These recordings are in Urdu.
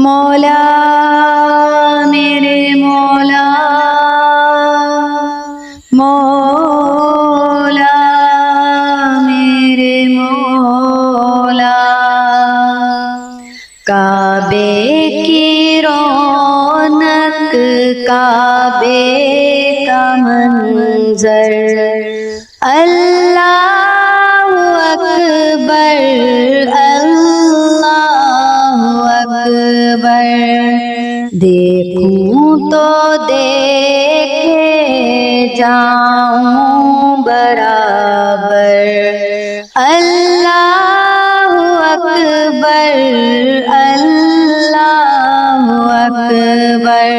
مولا میرے مولا مولا میرے مولا، کعبے کی رونق کعبے کا منظر، اللہ اکبر اللہ اکبر، دیکھوں تو دیکھے جاؤں برابر، اللہ اکبر اللہ اکبر،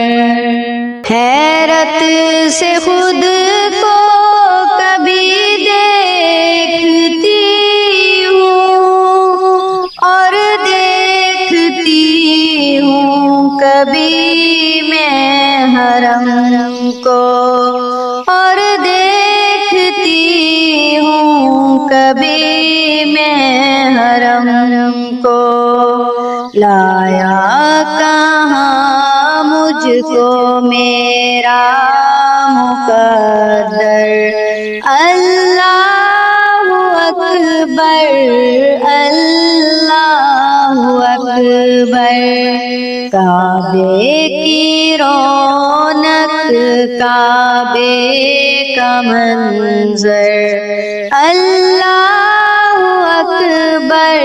حیرت سے خود کو کبھی دیکھتی ہوں اور دیکھتی ہوں کبھی میں حرم کو، اور دیکھتی ہوں کبھی میں حرم کو، لایا کہاں مجھ کو میرا مقدر، اللہ اکبر اللہ اکبر، کعبے کی رونق کعبے کا منظر، اللہ اکبر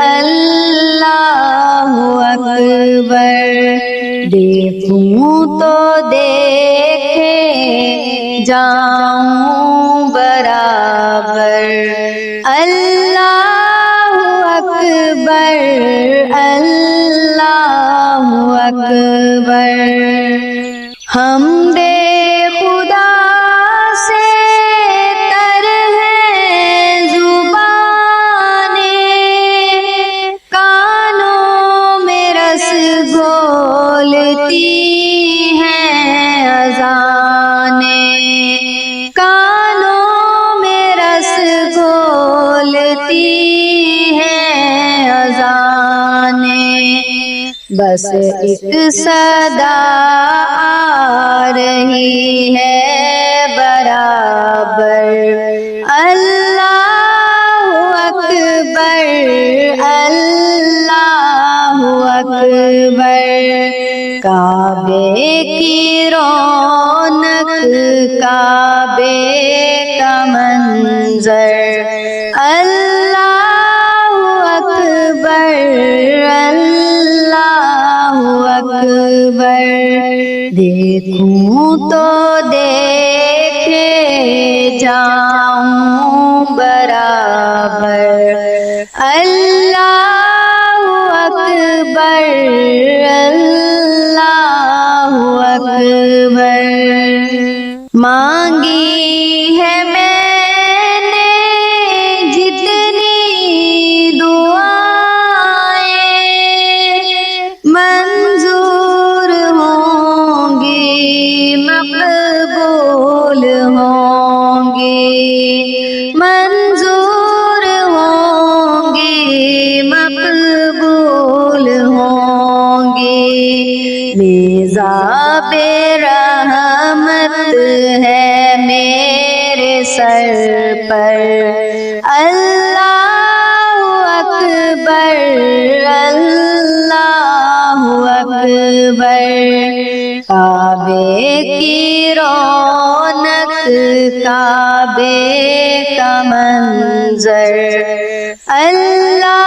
اللہ اکبر، دیکھوں تو دیکھے جاؤں برابر، اللہ اکبر اللہ اکبر، حمد خدا سے تر ہے زبانیں، کانوں میں رس گھولتی ہیں اذانیں، کانوں میں رس گھولتی ہیں اذانیں، بس ایک صدا آ رہی ہے برابر، اللہ اکبر اللہ اکبر، کعبے کی رونق کعبے کا منظر، اللہ اکبر اللہ اکبر، دیکھوں تو دیکھے جاؤں برابر، اللہ اکبر اللہ اکبر، مانگی ہے میں نے جتنی دعائیں، منظور ہوں گی مقبول ہوں گی، منظور ہوں گی مقبول ہوں گی، میزاب رحمت ہے میرے سر پر، اللہ اکبر اللہ اکبر، کعبے کی رونق کعبے کا منظر، اللہ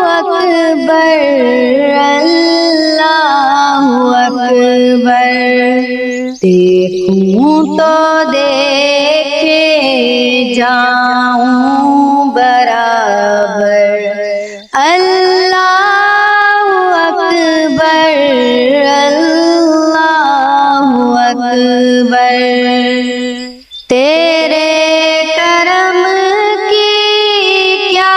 اکبر اللہ اکبر، دیکھوں تو دیکھے جاؤں برابر، اللہ اکبر اللہ اکبر، تیرے کرم کی کیا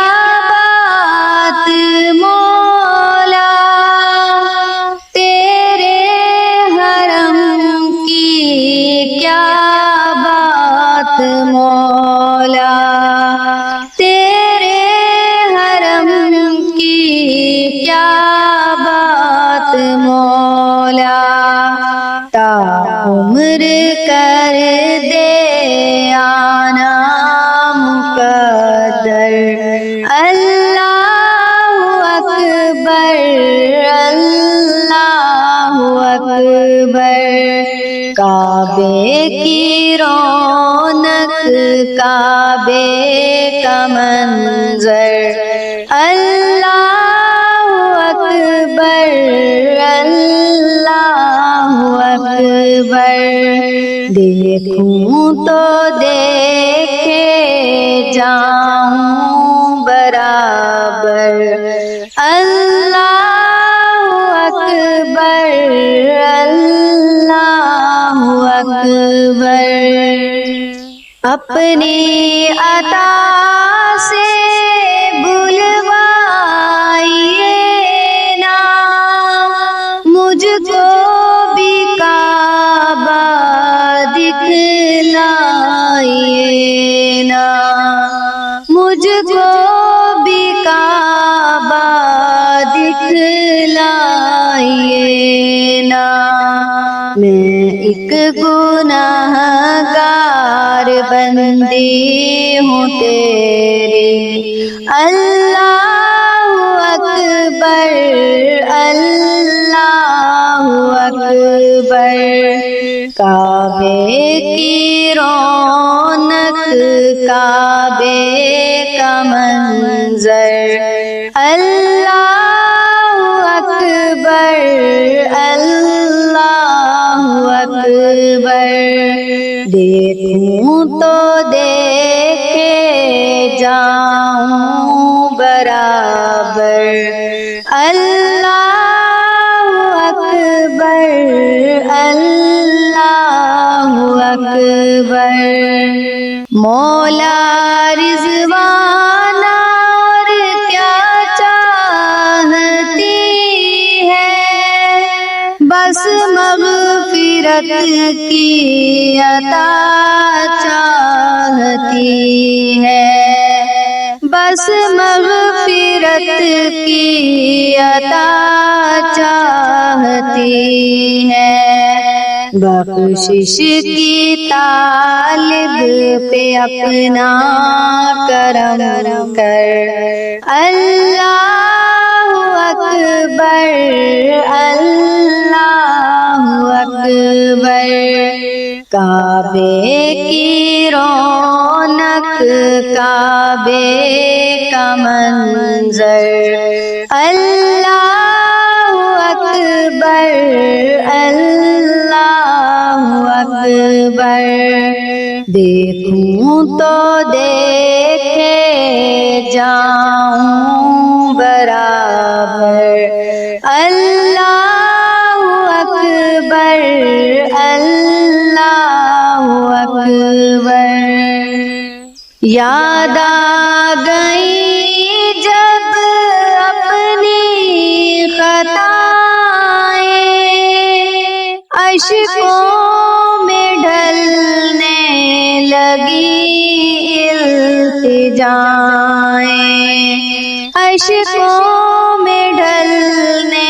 مولا تا عمر کر دے آنا مقدر اللہ اکبر اللہ اکبر کعبے کی رونق کعبے کا منظر اللہ اکبر اللہ اکبر دیکھوں تو دیکھے جاؤں برابر اللہ اکبر اللہ اکبر اپنی عطا سے بلوائیے نا مجھ کو بھی کعبہ دکھلائیے نا مجھ کو بھی کعبہ دکھلائیے نا میں ایک گناہگار بندی ہوں تیری اللہ اکبر اللہ اکبر کعبے کی رونق کعبے کا منظر اللہ اکبر اللہ اکبر دیکھوں تو دیکھے جاؤں برابر اللہ اکبر اللہ اکبر مولا رضوان اور کیا چاہتی ہے بس مغفرت کی عطا چاہتی ہے بس مغفرت کی عطا چاہتی ہے بخشش کی طالب پہ اپنا کرم کر اللہ اکبر اللہ اکبر کعبے کی رونق کعبے کا منظر اللہ اکبر اللہ اکبر دیکھوں تو دیکھے جاؤں برابر اللہ اکبر اللہ اکبر یاد آ گئی جب اپنی خطائیں اشکوں میں ڈھلنے لگی التجائیں اشکوں میں ڈھلنے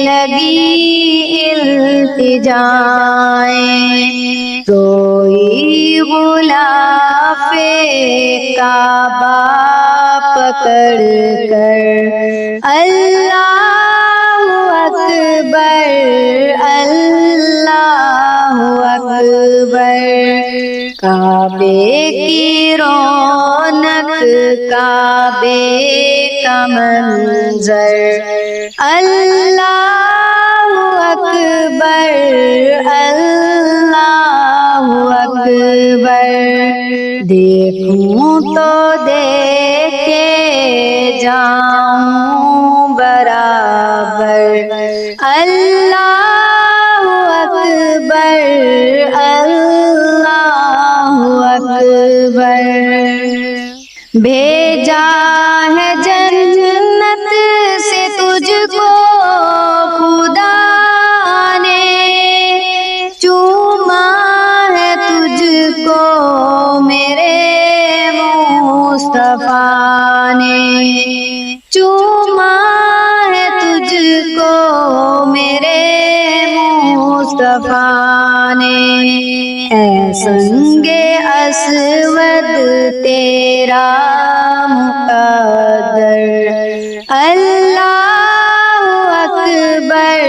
لگی التجائیں روئی غلاف کعبہ پکڑ کر اللہ اکبر اللہ اکبر کعبے کی رونق کعبے کا منظر اللہ اکبر اللہ اکبر دیکھوں تو دیکھے جاؤں برابر اللہ اکبر اللہ اکبر بھیجا ہے جنت سے تجھ کو خدا نے چوما ہے تجھ کو میرے مصطفیٰ نے چوما ہے تجھ کو مصطفیٰ نے اے سنگ اسود تیرا مقدر اللہ اکبر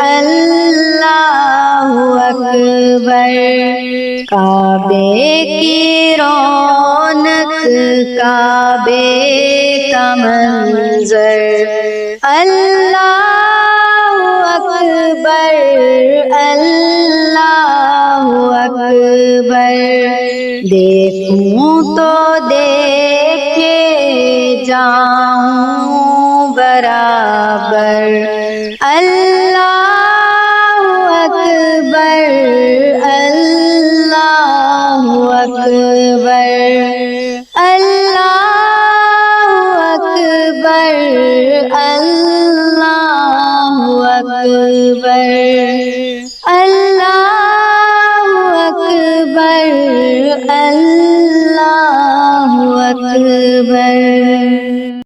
اللہ اکبر کعبے کی رونق کعبے کا منظر اللہ اکبر اللہ اکبر دیکھوں تو دیکھے جاؤں برابر اللہ اکبر اللہ اکبر اللہ اکبر اللہ اکبر اللہ اکبر اللہ اکبر